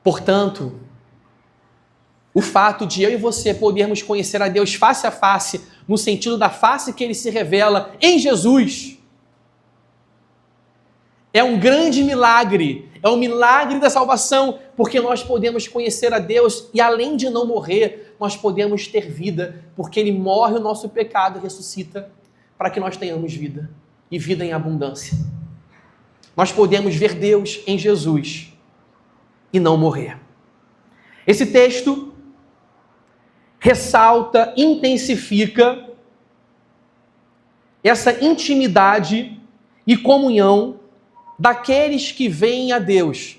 Portanto, o fato de eu e você podermos conhecer a Deus face a face, no sentido da face que Ele se revela em Jesus, é um grande milagre, é um milagre da salvação, porque nós podemos conhecer a Deus e além de não morrer, nós podemos ter vida, porque Ele morre o nosso pecado e ressuscita para que nós tenhamos vida, e vida em abundância. Nós podemos ver Deus em Jesus e não morrer. Esse texto ressalta, intensifica essa intimidade e comunhão daqueles que veem a Deus.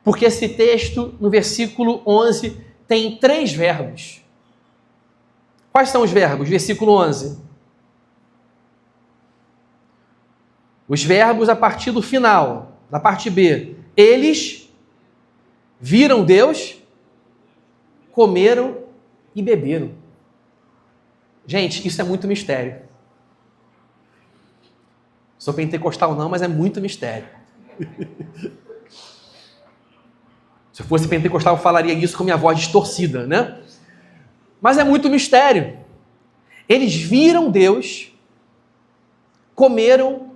Porque esse texto, no versículo 11, tem 3 verbos. Quais são os verbos? Versículo 11. Os verbos a partir do final, da parte B. Eles viram Deus, comeram e beberam. Gente, isso é muito mistério. Sou pentecostal não, mas é muito mistério. Se eu fosse pentecostal, eu falaria isso com minha voz distorcida, né? Mas é muito mistério. Eles viram Deus, comeram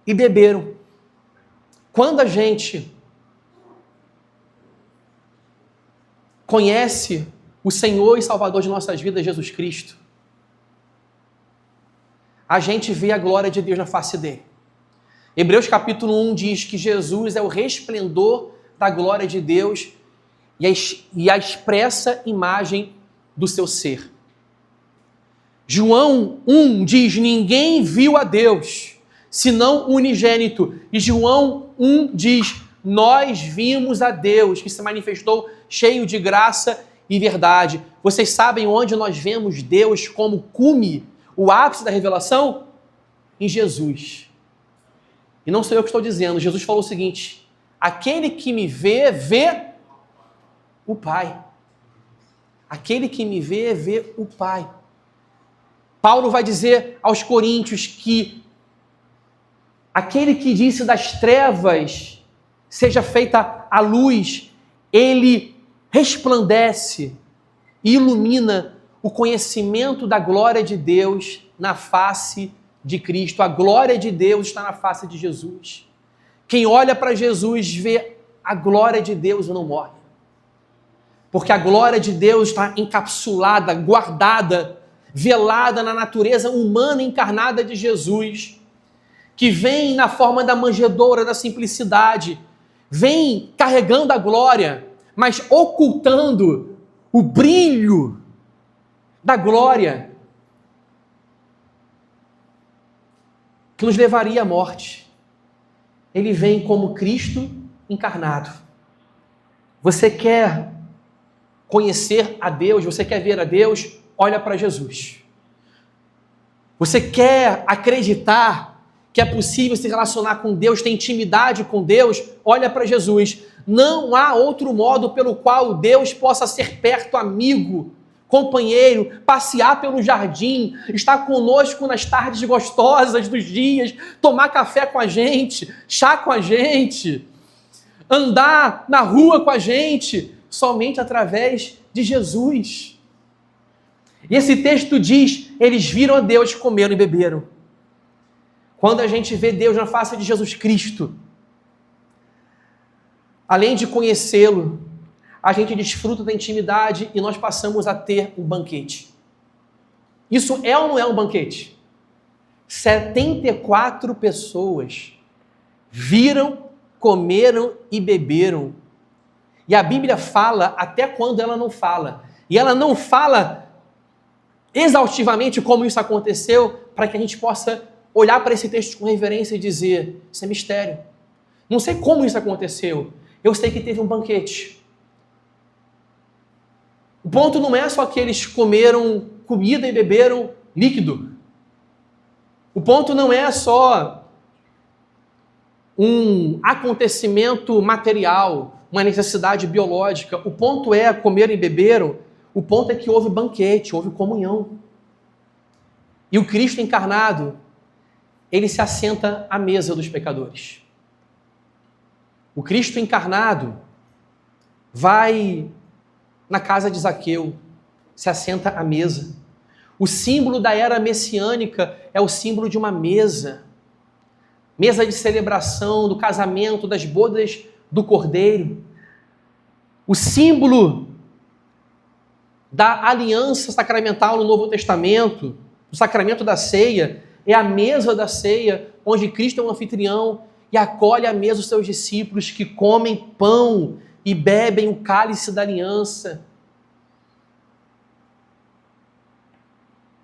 e beberam. Quando a gente conhece o Senhor e Salvador de nossas vidas, Jesus Cristo, a gente vê a glória de Deus na face dele. Hebreus capítulo 1 diz que Jesus é o resplendor da glória de Deus e a expressa imagem do seu ser. João 1 diz, ninguém viu a Deus, senão o unigênito. E João 1 diz, nós vimos a Deus, que se manifestou cheio de graça e verdade. Vocês sabem onde nós vemos Deus como cume, o ápice da revelação? Em Jesus. E não sou eu que estou dizendo, Jesus falou o seguinte, aquele que me vê, vê o Pai. Aquele que me vê, vê o Pai. Paulo vai dizer aos coríntios que aquele que disse das trevas seja feita a luz, ele resplandece e ilumina o conhecimento da glória de Deus na face de Cristo. A glória de Deus está na face de Jesus. Quem olha para Jesus vê a glória de Deus e não morre. Porque a glória de Deus está encapsulada, guardada, velada na natureza humana encarnada de Jesus, que vem na forma da manjedoura, da simplicidade, vem carregando a glória, mas ocultando o brilho da glória que nos levaria à morte. Ele vem como Cristo encarnado. Você quer conhecer a Deus, você quer ver a Deus, olha para Jesus. Você quer acreditar que é possível se relacionar com Deus, ter intimidade com Deus, olha para Jesus. Não há outro modo pelo qual Deus possa ser perto, amigo, companheiro, passear pelo jardim, estar conosco nas tardes gostosas dos dias, tomar café com a gente, chá com a gente, andar na rua com a gente, somente através de Jesus. E esse texto diz, eles viram a Deus, comeram e beberam. Quando a gente vê Deus na face de Jesus Cristo, além de conhecê-lo, a gente desfruta da intimidade e nós passamos a ter um banquete. Isso é ou não é um banquete? 74 pessoas viram, comeram e beberam. E a Bíblia fala até quando ela não fala. E ela não fala exaustivamente como isso aconteceu, para que a gente possa olhar para esse texto com reverência e dizer, isso é mistério. Não sei como isso aconteceu. Eu sei que teve um banquete. O ponto não é só que eles comeram comida e beberam líquido. O ponto não é só um acontecimento material, uma necessidade biológica. O ponto é comer e beberam. O ponto é que houve banquete, houve comunhão. E o Cristo encarnado, ele se assenta à mesa dos pecadores. O Cristo encarnado, vai na casa de Zaqueu, se assenta à mesa. O símbolo da era messiânica é o símbolo de uma mesa. Mesa de celebração, do casamento, das bodas do Cordeiro. O símbolo da aliança sacramental no Novo Testamento, o sacramento da ceia, é a mesa da ceia, onde Cristo é um anfitrião e acolhe à mesa os seus discípulos que comem pão e bebem o cálice da aliança.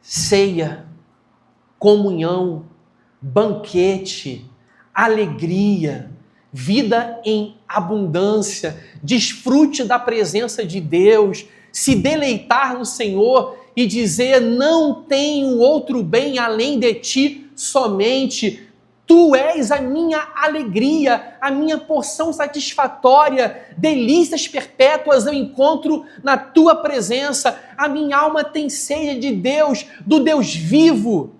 Ceia, comunhão, banquete, alegria, vida em abundância, desfrute da presença de Deus, se deleitar no Senhor e dizer: não tenho outro bem além de ti somente. Tu és a minha alegria, a minha porção satisfatória, delícias perpétuas eu encontro na tua presença. A minha alma tem sede de Deus, do Deus vivo.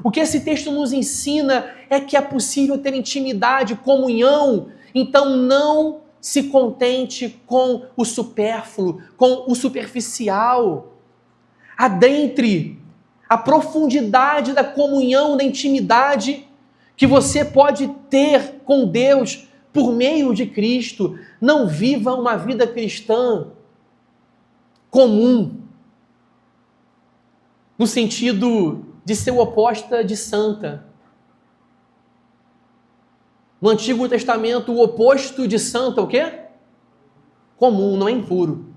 O que esse texto nos ensina é que é possível ter intimidade, comunhão. Então não se contente com o supérfluo, com o superficial. Adentre a profundidade da comunhão, da intimidade que você pode ter com Deus por meio de Cristo. Não viva uma vida cristã comum, no sentido de ser oposta de santa. No Antigo Testamento, o oposto de santa é o quê? Comum, não é impuro.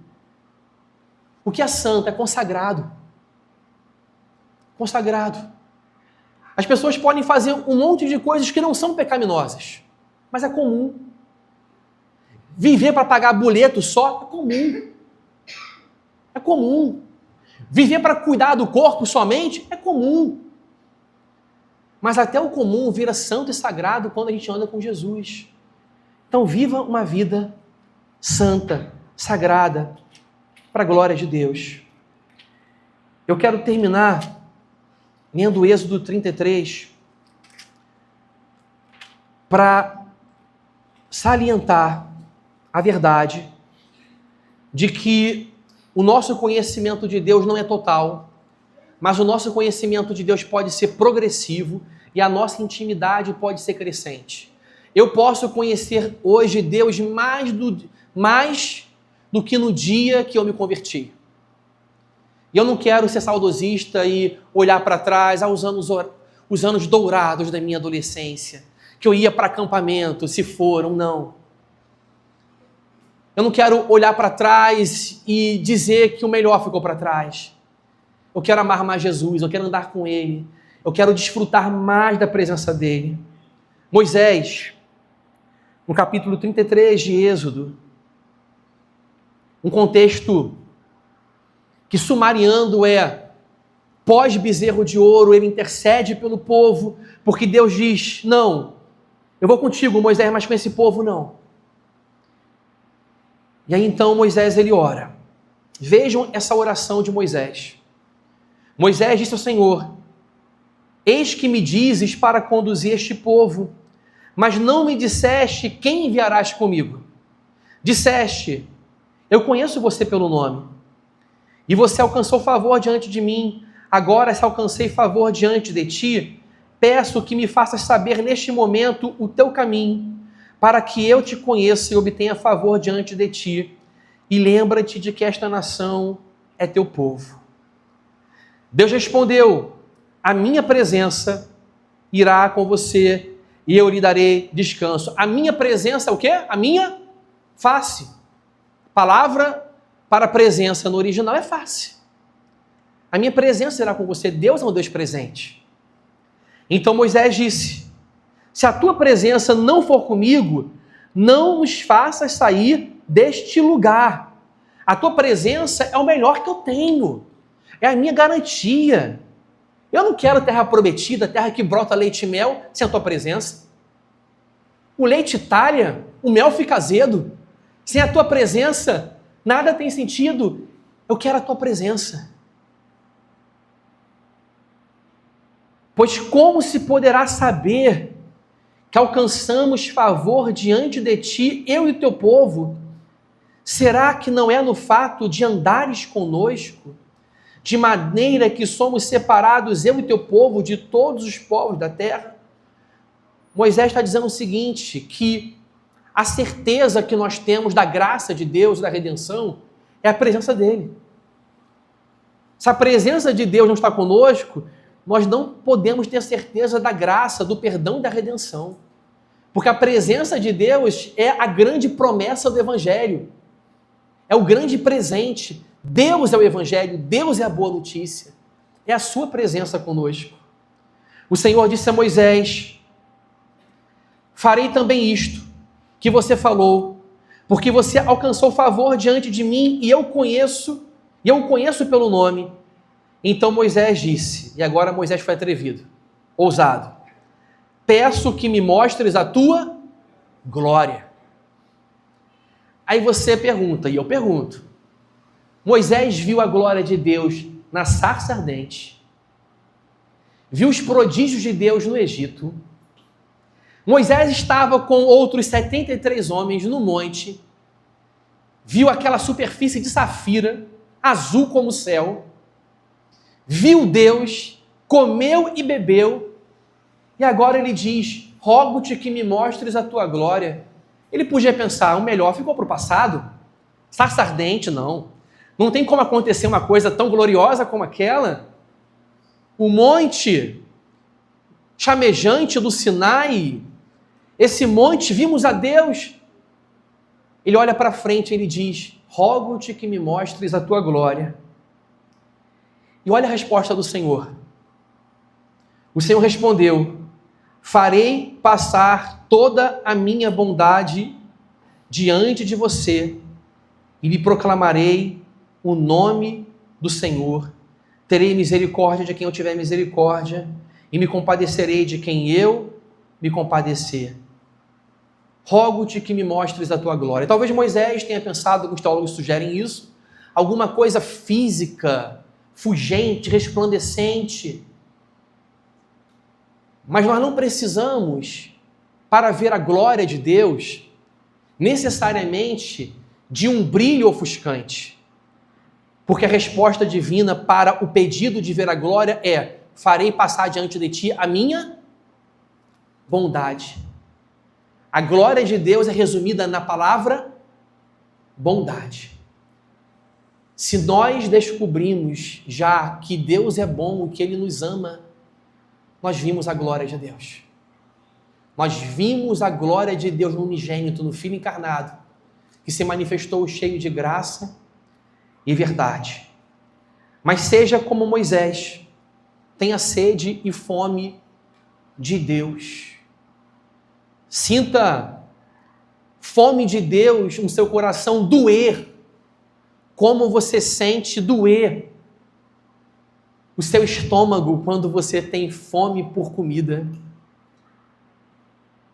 O que é santo é consagrado. Consagrado. As pessoas podem fazer um monte de coisas que não são pecaminosas, mas é comum. Viver para pagar boleto só é comum. É comum. Viver para cuidar do corpo somente é comum. Mas até o comum vira santo e sagrado quando a gente anda com Jesus. Então viva uma vida santa, sagrada, para a glória de Deus. Eu quero terminar lendo o Êxodo 33 para salientar a verdade de que o nosso conhecimento de Deus não é total, mas o nosso conhecimento de Deus pode ser progressivo e a nossa intimidade pode ser crescente. Eu posso conhecer hoje Deus mais do que no dia que eu me converti. E eu não quero ser saudosista e olhar para trás aos os anos dourados da minha adolescência, que eu ia para acampamento, se foram, não. Eu não quero olhar para trás e dizer que o melhor ficou para trás. Eu quero amar mais Jesus, eu quero andar com Ele, eu quero desfrutar mais da presença dEle. Moisés, no capítulo 33 de Êxodo, um contexto que, sumariando, é pós-bezerro de ouro, ele intercede pelo povo, porque Deus diz: não, eu vou contigo, Moisés, mas com esse povo não. E aí então Moisés, ele ora. Vejam essa oração de Moisés. Moisés disse ao Senhor: eis que me dizes para conduzir este povo, mas não me disseste quem enviarás comigo. Disseste: eu conheço você pelo nome, e você alcançou favor diante de mim. Agora, se alcancei favor diante de ti, peço que me faças saber neste momento o teu caminho, para que eu te conheça e obtenha favor diante de ti. E lembra-te de que esta nação é teu povo. Deus respondeu: a minha presença irá com você e eu lhe darei descanso. A minha presença é o quê? A minha face. Palavra para presença no original é face. A minha presença será com você. Deus é um Deus presente. Então Moisés disse: se a tua presença não for comigo, não nos faças sair deste lugar. A tua presença é o melhor que eu tenho. É a minha garantia. Eu não quero terra prometida, terra que brota leite e mel, sem a tua presença. O leite talha, o mel fica azedo. Sem a tua presença, nada tem sentido. Eu quero a tua presença. Pois como se poderá saber que alcançamos favor diante de ti, eu e o teu povo, Será que não é no fato de andares conosco, de maneira que somos separados, eu e teu povo, de todos os povos da terra? Moisés está dizendo o seguinte, que a certeza que nós temos da graça de Deus, da redenção, é a presença dele. Se a presença de Deus não está conosco, nós não podemos ter certeza da graça, do perdão e da redenção. Porque a presença de Deus é a grande promessa do Evangelho. É o grande presente. Deus é o Evangelho, Deus é a boa notícia. É a sua presença conosco. O Senhor disse a Moisés: farei também isto que você falou, porque você alcançou favor diante de mim e eu o conheço pelo nome. Então Moisés disse, e agora Moisés foi atrevido, ousado: peço que me mostres a tua glória. Aí você pergunta, e eu pergunto: Moisés viu a glória de Deus na sarça ardente, viu os prodígios de Deus no Egito. Moisés estava com outros 73 homens no monte, viu aquela superfície de safira, azul como o céu, viu Deus, comeu e bebeu, e agora ele diz: rogo-te que me mostres a tua glória. Ele podia pensar, o melhor ficou para o passado, sarça ardente, não tem como acontecer uma coisa tão gloriosa como aquela. O monte chamejante do Sinai, esse monte, vimos a Deus. Ele olha para frente e ele diz: rogo-te que me mostres a tua glória. E olha a resposta do Senhor. O Senhor respondeu: farei passar toda a minha bondade diante de você e lhe proclamarei o nome do Senhor. Terei misericórdia de quem eu tiver misericórdia e me compadecerei de quem eu me compadecer. Rogo-te que me mostres a tua glória. Talvez Moisés tenha pensado, alguns teólogos sugerem isso, alguma coisa física, fugente, resplandecente. Mas nós não precisamos, para ver a glória de Deus, necessariamente de um brilho ofuscante. Porque a resposta divina para o pedido de ver a glória é: farei passar diante de ti a minha bondade. A glória de Deus é resumida na palavra bondade. Se nós descobrimos já que Deus é bom, que Ele nos ama, nós vimos a glória de Deus. Nós vimos a glória de Deus no unigênito, no Filho encarnado, que se manifestou cheio de graça e verdade. Mas seja como Moisés, tenha sede e fome de Deus. Sinta fome de Deus no seu coração doer, como você sente doer o seu estômago quando você tem fome por comida.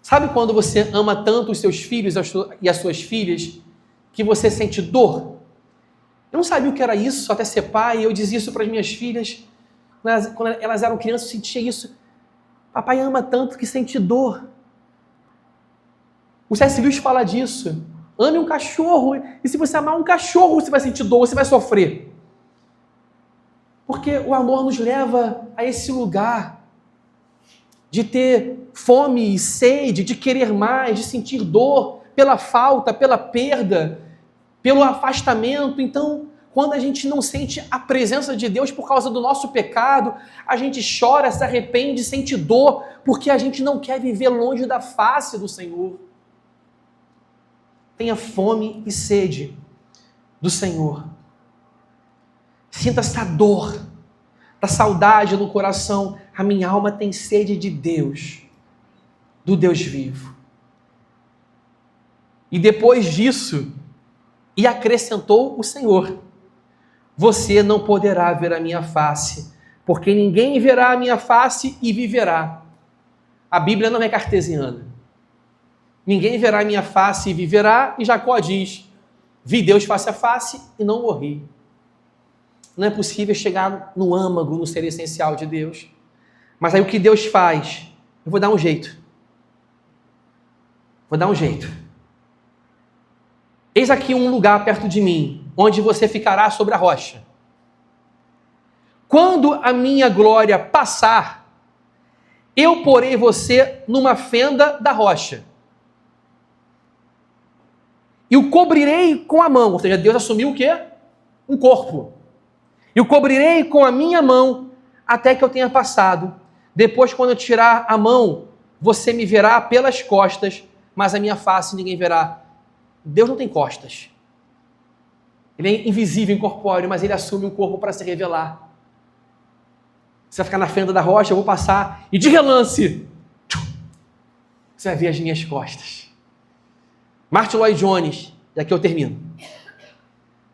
Sabe quando você ama tanto os seus filhos e as suas filhas que você sente dor? Eu não sabia o que era isso até ser pai, e eu dizia isso para as minhas filhas. Quando elas eram crianças, eu sentia isso. Papai ama tanto que sente dor. O C.S. Lewis fala disso. Ame um cachorro, e se você amar um cachorro, você vai sentir dor, você vai sofrer. Porque o amor nos leva a esse lugar de ter fome e sede, de querer mais, de sentir dor pela falta, pela perda, pelo afastamento. Então, quando a gente não sente a presença de Deus por causa do nosso pecado, a gente chora, se arrepende, sente dor, porque a gente não quer viver longe da face do Senhor. Tenha fome e sede do Senhor. Sinta essa dor, da saudade no coração. A minha alma tem sede de Deus, do Deus vivo. E depois disso, e acrescentou o Senhor: você não poderá ver a minha face, porque ninguém verá a minha face e viverá. A Bíblia não é cartesiana. Ninguém verá a minha face e viverá, e Jacó diz: vi Deus face a face e não morri. Não é possível chegar no âmago, no ser essencial de Deus. Mas aí o que Deus faz? Eu vou dar um jeito. Eis aqui um lugar perto de mim, onde você ficará sobre a rocha. Quando a minha glória passar, eu porei você numa fenda da rocha. E o cobrirei com a mão. Ou seja, Deus assumiu o quê? Um corpo. E o cobrirei com a minha mão até que eu tenha passado. Depois, quando eu tirar a mão, você me verá pelas costas, mas a minha face ninguém verá. Deus não tem costas. Ele é invisível, incorpóreo, mas ele assume um corpo para se revelar. Você vai ficar na fenda da rocha, eu vou passar, e de relance, você vai ver as minhas costas. Martin Lloyd Jones, e aqui eu termino.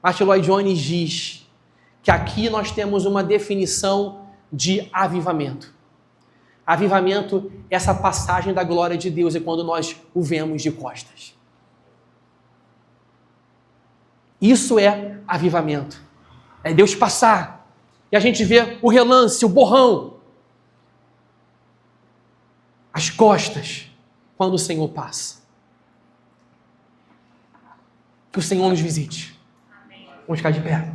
Martin Lloyd Jones diz que aqui nós temos uma definição de avivamento. Avivamento é essa passagem da glória de Deus, é quando nós o vemos de costas. Isso é avivamento. É Deus passar. E a gente vê o relance, o borrão. As costas, quando o Senhor passa. Que o Senhor nos visite. Vamos ficar de pé.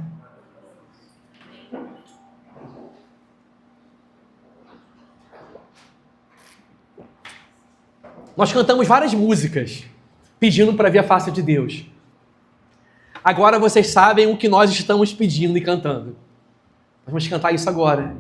Nós cantamos várias músicas pedindo para ver a face de Deus. Agora vocês sabem o que nós estamos pedindo e cantando. Vamos cantar isso agora.